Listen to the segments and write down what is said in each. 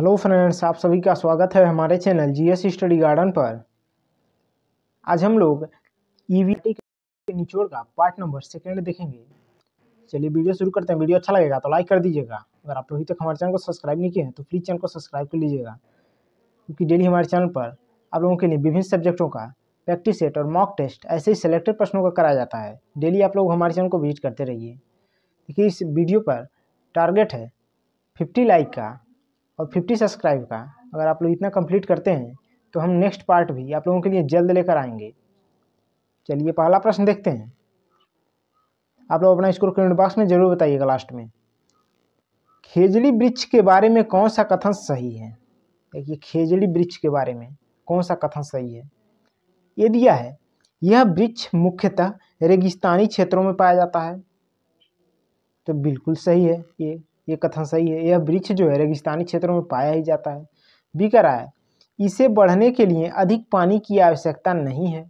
Hello friends, आप सभी का स्वागत है हमारे चैनल जीएस स्टडी गार्डन पर। आज हम लोग ईवीटी के निचोड़ का पार्ट नंबर 2 देखेंगे। चलिए वीडियो शुरू करते हैं। वीडियो अच्छा लगेगा तो लाइक कर दीजिएगा। अगर आप अभी तक हमारे चैनल को सब्सक्राइब नहीं किए हैं तो प्लीज़ चैनल को सब्सक्राइब कर लीजिएगा, क्योंकि डेली हमारे चैनल पर आप लोगों के लिए विभिन्न सब्जेक्टों का प्रैक्टिस सेट और मॉक टेस्ट ऐसे ही सेलेक्टेड प्रश्नों का कराया जाता है। डेली आप लोग हमारे चैनल को विजिट करते रहिए। देखिए, इस वीडियो पर टारगेट है 50 लाइक का और 50 सब्सक्राइब का। अगर आप लोग इतना कंप्लीट करते हैं तो हम नेक्स्ट पार्ट भी आप लोगों के लिए जल्द लेकर आएंगे। चलिए पहला प्रश्न देखते हैं। आप लोग अपना स्कोर कमेंट बॉक्स में जरूर बताइएगा लास्ट में। खेजड़ी वृक्ष के बारे में कौन सा कथन सही है? देखिए, खेजड़ी वृक्ष के बारे में कौन सा कथन सही है? ये दिया है, यह वृक्ष मुख्यतः रेगिस्तानी क्षेत्रों में पाया जाता है। तो बिल्कुल सही है, ये कथन सही है। यह वृक्ष जो है रेगिस्तानी क्षेत्रों में पाया ही जाता है। बी कह रहा है, इसे बढ़ने के लिए अधिक पानी की आवश्यकता नहीं है।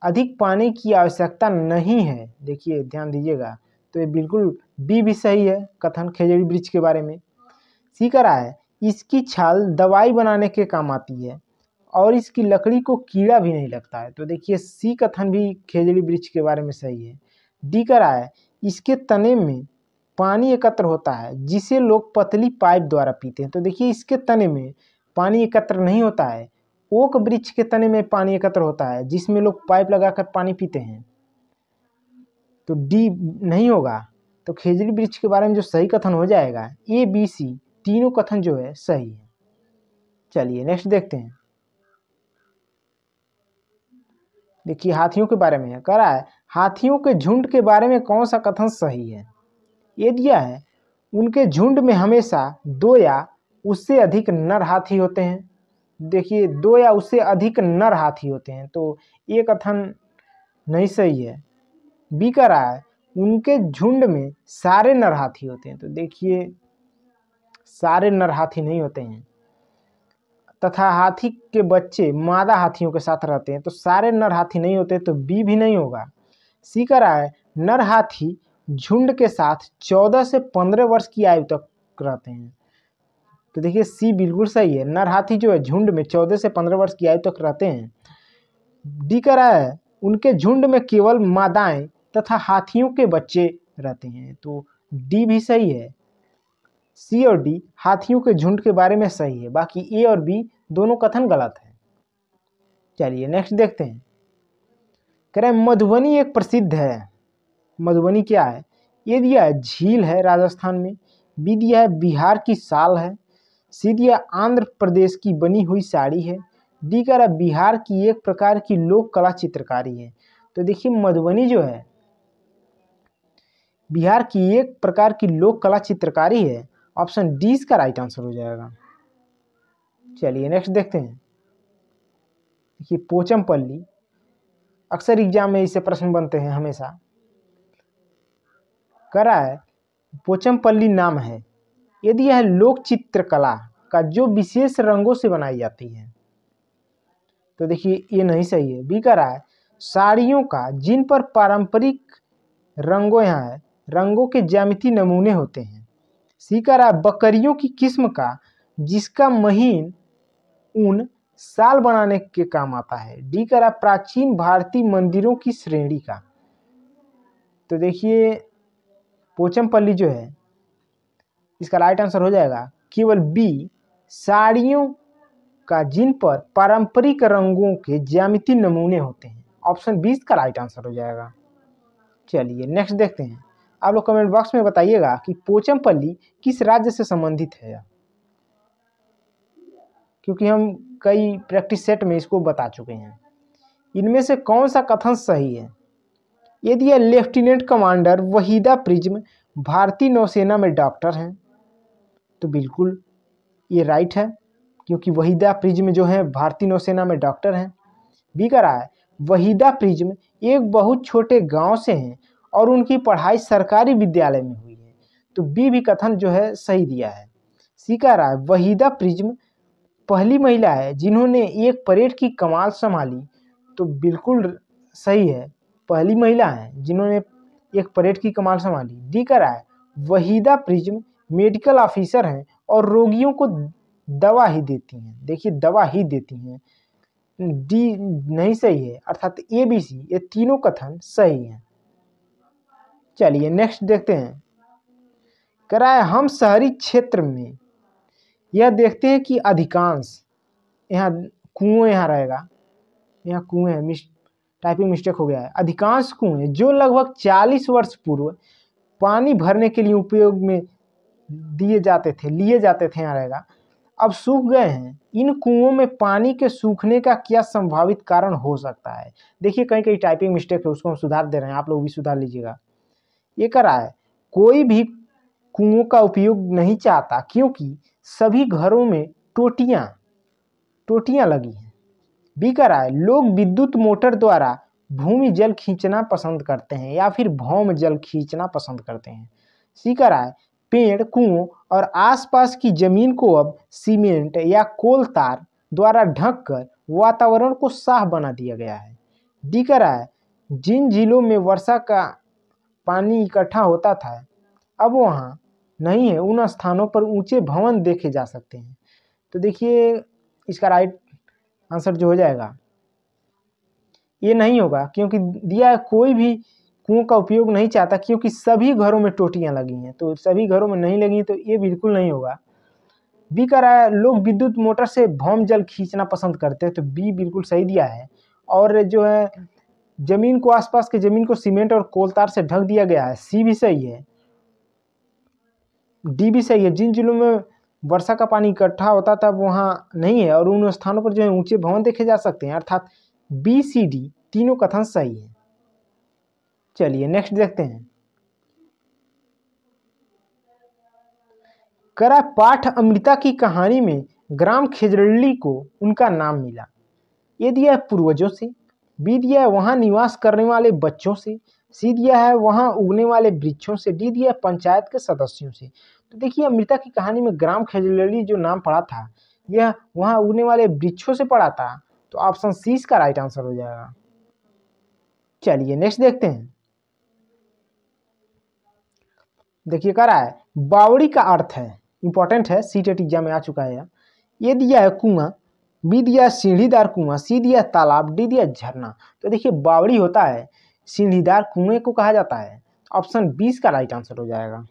अधिक पानी की आवश्यकता नहीं है, देखिए ध्यान दीजिएगा, तो ये बिल्कुल बी भी सही है कथन खेजड़ी वृक्ष के बारे में। सी कह रहा है, इसकी छाल दवाई बनाने के काम आती है और इसकी लकड़ी को कीड़ा भी नहीं लगता है। तो देखिए सी कथन भी खेजड़ी वृक्ष के बारे में सही है। डी कह रहा है, इसके तने में पानी एकत्र होता है जिसे लोग पतली पाइप द्वारा पीते हैं। तो देखिए, इसके तने में पानी एकत्र नहीं होता है, ओक वृक्ष के तने में पानी एकत्र होता है जिसमें लोग पाइप लगाकर पानी पीते हैं। तो डी नहीं होगा। तो खेजड़ी वृक्ष के बारे में जो सही कथन हो जाएगा, ए बी सी तीनों कथन जो है सही है। चलिए नेक्स्ट देखते हैं। देखिए, हाथियों के बारे में कह रहा है, हाथियों के झुंड के बारे में कौन सा कथन सही है? ये दिया है, उनके झुंड में हमेशा 2 या उससे अधिक नर हाथी होते हैं। देखिए, 2 या उससे अधिक नर हाथी होते हैं, तो ये कथन नहीं सही है। बी कह रहा है, उनके झुंड में सारे नर हाथी होते हैं। तो देखिए, सारे नर हाथी नहीं होते हैं, तथा हाथी के बच्चे मादा हाथियों के साथ रहते हैं, तो सारे नर हाथी नहीं होते, तो बी भी नहीं होगा। सी कह रहा है, नर हाथी झुंड के साथ 14 से 15 वर्ष की आयु तक रहते हैं। तो देखिए सी बिल्कुल सही है, नर हाथी जो है झुंड में 14 से 15 वर्ष की आयु तक रहते हैं। डी कह रहा है, उनके झुंड में केवल मादाएं तथा हाथियों के बच्चे रहते हैं। तो डी भी सही है। सी और डी हाथियों के झुंड के बारे में सही है, बाकी ए और बी दोनों कथन गलत है। चलिए नेक्स्ट देखते हैं। कह रहे हैं, मधुबनी एक प्रसिद्ध है। मधुबनी क्या है? ये दिया है, झील है राजस्थान में। बी दिया है, बिहार की साल है। सी दिया, आंध्र प्रदेश की बनी हुई साड़ी है। डी कह रहा है, बिहार की एक प्रकार की लोक कला चित्रकारी है। तो देखिए, मधुबनी जो है बिहार की एक प्रकार की लोक कला चित्रकारी है। ऑप्शन डी इसका राइट आंसर हो जाएगा। चलिए नेक्स्ट देखते हैं। देखिए, पोचमपल्ली, अक्सर एग्जाम में इससे प्रश्न बनते हैं हमेशा। कह रहा है, पोचमपल्ली नाम है, यदि यह लोक चित्रकला का जो विशेष रंगों से बनाई जाती है। तो देखिए ये नहीं सही है। बी कह रहा है, साड़ियों का जिन पर पारंपरिक रंगों के ज्यामिति नमूने होते हैं। सी कह रहा है, बकरियों की किस्म का जिसका महीन ऊन साल बनाने के काम आता है। डी कह रहा है, प्राचीन भारतीय मंदिरों की श्रेणी का। तो देखिए, पोचमपल्ली जो है इसका राइट आंसर हो जाएगा केवल बी, साड़ियों का जिन पर पारंपरिक रंगों के ज्यामिति नमूने होते हैं। ऑप्शन 20 का राइट आंसर हो जाएगा। चलिए नेक्स्ट देखते हैं। आप लोग कमेंट बॉक्स में बताइएगा कि पोचमपल्ली किस राज्य से संबंधित है, क्योंकि हम कई प्रैक्टिस सेट में इसको बता चुके हैं। इनमें से कौन सा कथन सही है? यदि यह लेफ्टिनेंट कमांडर वहीदा प्रिज्म भारतीय नौसेना में डॉक्टर हैं, तो बिल्कुल ये राइट है, क्योंकि वहीदा प्रिज्म जो है भारतीय नौसेना में डॉक्टर हैं। बी कह रहा है, वहीदा प्रिज्म एक बहुत छोटे गांव से हैं और उनकी पढ़ाई सरकारी विद्यालय में हुई है। तो बी भी कथन जो है सही दिया है। सी कह रहा है, वहीदा प्रिज्म पहली महिला है जिन्होंने एक परेड की कमान संभाली। तो बिल्कुल सही है, पहली महिला है जिन्होंने एक परेड की कमान संभाली। डी कह रहा है, वहीदा प्रिज्म मेडिकल ऑफिसर हैं और रोगियों को दवा ही देती हैं। देखिए दवा ही देती हैं, डी नहीं सही है, अर्थात ए बी सी ये तीनों कथन सही हैं। चलिए नेक्स्ट देखते हैं। कराए हम शहरी क्षेत्र में यह देखते हैं कि अधिकांश, यहाँ कुएं यहाँ रहेगा, यहाँ कुएं है, टाइपिंग मिस्टेक हो गया है। अधिकांश कुएं जो लगभग 40 वर्ष पूर्व पानी भरने के लिए उपयोग में लिए जाते थे यहाँ रहेगा, अब सूख गए हैं। इन कुओं में पानी के सूखने का क्या संभावित कारण हो सकता है? देखिए कहीं कहीं टाइपिंग मिस्टेक है, उसको हम सुधार दे रहे हैं, आप लोग भी सुधार लीजिएगा। ये करा है कोई भी कुओं का उपयोग नहीं चाहता क्योंकि सभी घरों में टोटियां लगी हैं। बी करा है लोग विद्युत मोटर द्वारा भूमि जल खींचना पसंद करते हैं या फिर भौम जल खींचना पसंद करते हैं। सी करा है पेड़, कुओं और आसपास की जमीन को अब सीमेंट या कोल तार द्वारा ढककर वातावरण को साफ बना दिया गया है। डी करा है जिन झीलों में वर्षा का पानी इकट्ठा होता था अब वहाँ नहीं है, उन स्थानों पर ऊंचे भवन देखे जा सकते हैं। तो देखिए इसका राइट आंसर जो हो जाएगा ये नहीं होगा, क्योंकि दिया है कोई भी कुओं का उपयोग नहीं चाहता क्योंकि सभी घरों में टोटियां लगी हैं, तो सभी घरों में नहीं लगी तो ये बिल्कुल नहीं होगा। बी कह रहा है लोग विद्युत मोटर से भौम जल खींचना पसंद करते हैं, तो बी बिल्कुल सही दिया है। और जो है जमीन को, आसपास के जमीन को सीमेंट और कोल तार से ढक दिया गया है, सी भी सही है। डी भी सही है, जिन जिलों में वर्षा का पानी इकट्ठा होता था वहाँ नहीं है और उन स्थानों पर जो है ऊंचे भवन देखे जा सकते हैं, अर्थात बी सी डी तीनों कथन सही है। चलिए नेक्स्ट देखते हैं। करा पाठ अमृता की कहानी में ग्राम खेजड़ली को उनका नाम मिला। ये दिया है पूर्वजों से, बी दिया है वहां निवास करने वाले बच्चों से, सी दिया है वहां उगने वाले वृक्षों से, डी दिया है पंचायत के सदस्यों से। तो देखिए अमृता की कहानी में ग्राम खेजड़ली जो नाम पड़ा था यह वहां उगने वाले वृक्षों से पड़ा था, तो ऑप्शन सी इसका राइट आंसर हो जाएगा। चलिए नेक्स्ट देखते हैं। देखिए कह रहा है बावड़ी का अर्थ है, इंपॉर्टेंट है, सीटेट एग्जाम में आ चुका है। ये दिया है कुआं, बी दिया सीढ़ीदार कुआं, सी दिया तालाब, डी दिया झरना। तो देखिए बावड़ी होता है सीढ़ीदार कुएं को कहा जाता है, ऑप्शन 20 का राइट आंसर हो जाएगा।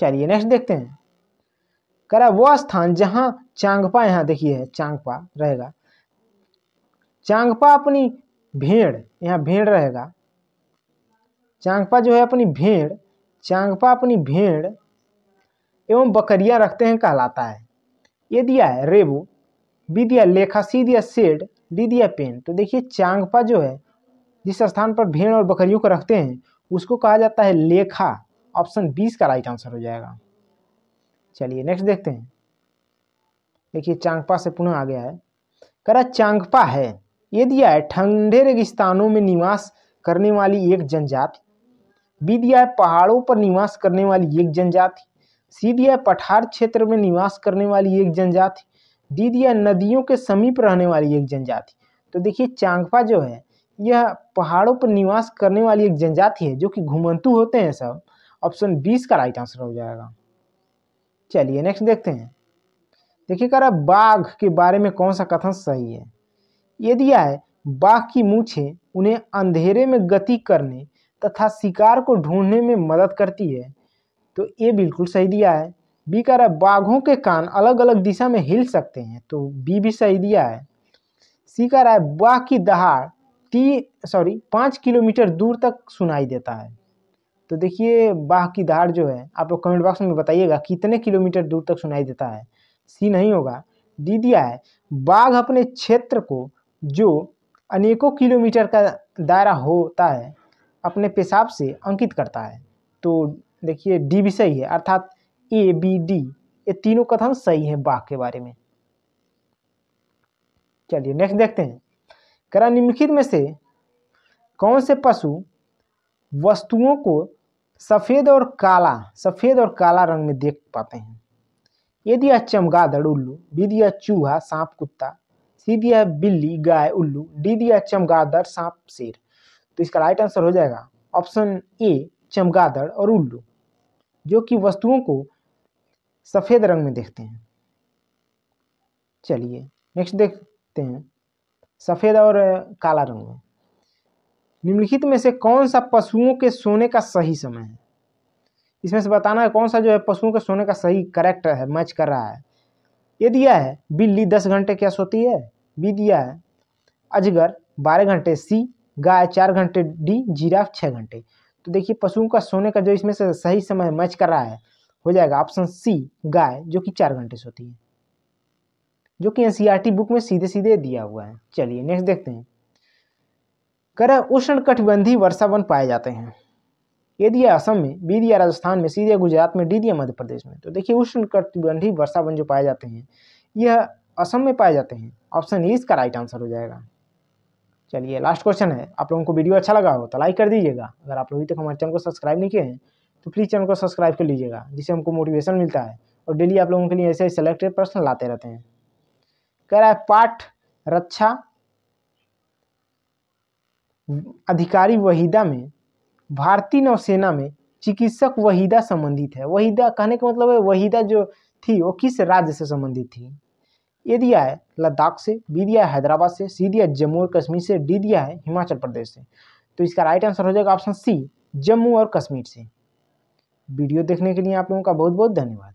चलिए नेक्स्ट देखते हैं। कह रहा है वह स्थान जहां चांगपा, यहाँ देखिए है चांगपा रहेगा, चांगपा अपनी भेड़, यहाँ भेड़ रहेगा, चांगपा जो है अपनी भेड़, चांगपा अपनी भेड़ एवं बकरियां रखते हैं कहलाता है। ये दिया है रेबो, बी दिया लेखा, सी दिया शेड, डी दिया पेन। तो देखिए चांगपा जो है जिस स्थान पर भेड़ और बकरियों को रखते हैं उसको कहा जाता है लेखा, ऑप्शन 20 का राइट आंसर हो जाएगा। चलिए नेक्स्ट देखते हैं। देखिए चांगपा से पुनः आ गया है। कह रहा चांगपा है, ये दिया है ठंडे रेगिस्तानों में निवास करने वाली एक जनजाति, बी दिया है पहाड़ों पर निवास करने वाली एक जनजाति, सी दिया है पठार क्षेत्र में निवास करने वाली एक जनजाति, डी दिया है नदियों के समीप रहने वाली एक जनजाति। तो देखिए चांगपा जो है यह पहाड़ों पर निवास करने वाली एक जनजाति है जो कि घुमंतू होते हैं सब, ऑप्शन 20 का राइट आंसर हो जाएगा। चलिए नेक्स्ट देखते हैं। देखिए कह रहा बाघ के बारे में कौन सा कथन सही है। ये दिया है बाघ की मूंछें उन्हें अंधेरे में गति करने तथा शिकार को ढूंढने में मदद करती है, तो ये बिल्कुल सही दिया है। बी कह रहा है बाघों के कान अलग अलग दिशा में हिल सकते हैं, तो बी भी सही दिया है। सी कह रहा है बाघ की दहाड़ 5 किलोमीटर दूर तक सुनाई देता है। तो देखिए बाघ की दहाड़ जो है आप लोग कमेंट बॉक्स में बताइएगा कितने किलोमीटर दूर तक सुनाई देता है। सी नहीं होगा। डी दिया है बाघ अपने क्षेत्र को जो अनेकों किलोमीटर का दायरा होता है अपने पेशाब से अंकित करता है, तो देखिए डी भी सही है, अर्थात ए बी डी ये तीनों कथन सही है बाघ के बारे में। चलिए नेक्स्ट देखते हैं। करा निम्नलिखित में से कौन से पशु वस्तुओं को सफेद और काला रंग में देख पाते हैं। ये दिया चमगादड़ उल्लू, बी दिया चूहा सांप कुत्ता, सी दिया बिल्ली गाय उल्लू, डी दिया चमगादड़ सांप शेर। तो इसका राइट आंसर हो जाएगा ऑप्शन ए चमगादड़ और उल्लू, जो कि वस्तुओं को सफ़ेद रंग में देखते हैं। चलिए नेक्स्ट देखते हैं सफ़ेद और काला रंग में। निम्नलिखित में से कौन सा पशुओं के सोने का सही समय है? इसमें से बताना है कौन सा जो है पशुओं के सोने का सही करेक्ट है, मैच कर रहा है। ये दिया है बिल्ली 10 घंटे क्या सोती है, बी दिया है अजगर 12 घंटे, सी गाय 4 घंटे, डी जिराफ 6 घंटे। तो देखिए पशुओं का सोने का जो इसमें से सही समय मैच कर रहा है हो जाएगा ऑप्शन सी गाय, जो कि 4 घंटे सोती है, जो कि एनसीईआरटी बुक में सीधे सीधे दिया हुआ है। चलिए नेक्स्ट देखते हैं। कह रहा है उष्ण कटिबंधीय वर्षा वन पाए जाते हैं। ए दिया असम में, बी दिया राजस्थान में, सी दिया गुजरात में, डी दिया मध्य प्रदेश में। तो देखिए उष्ण कटिबंधीय वर्षा वन जो पाए जाते हैं यह असम में पाए जाते हैं। ऑप्शन ए इसका राइट आंसर हो जाएगा। चलिए लास्ट क्वेश्चन है। आप लोगों को वीडियो अच्छा लगा हो तो लाइक कर दीजिएगा। अगर आप लोग अभी तक हमारे चैनल को सब्सक्राइब नहीं किए हैं तो प्लीज़ चैनल को सब्सक्राइब कर लीजिएगा, जिससे हमको मोटिवेशन मिलता है और डेली आप लोगों के लिए ऐसे सेलेक्टेड प्रश्न लाते रहते हैं। कह रहा है पाठ रक्षा अधिकारी वहीदा में भारतीय नौसेना में चिकित्सक वहीदा संबंधित है। वहीदा कहने का मतलब है वहीदा जो थी वो किस राज्य से संबंधित थी। ए दिया है लद्दाख से, बी दिया है हैदराबाद से, सी दिया जम्मू और कश्मीर से, डी दिया है हिमाचल प्रदेश से। तो इसका राइट आंसर हो जाएगा ऑप्शन सी जम्मू और कश्मीर से। वीडियो देखने के लिए आप लोगों का बहुत बहुत धन्यवाद।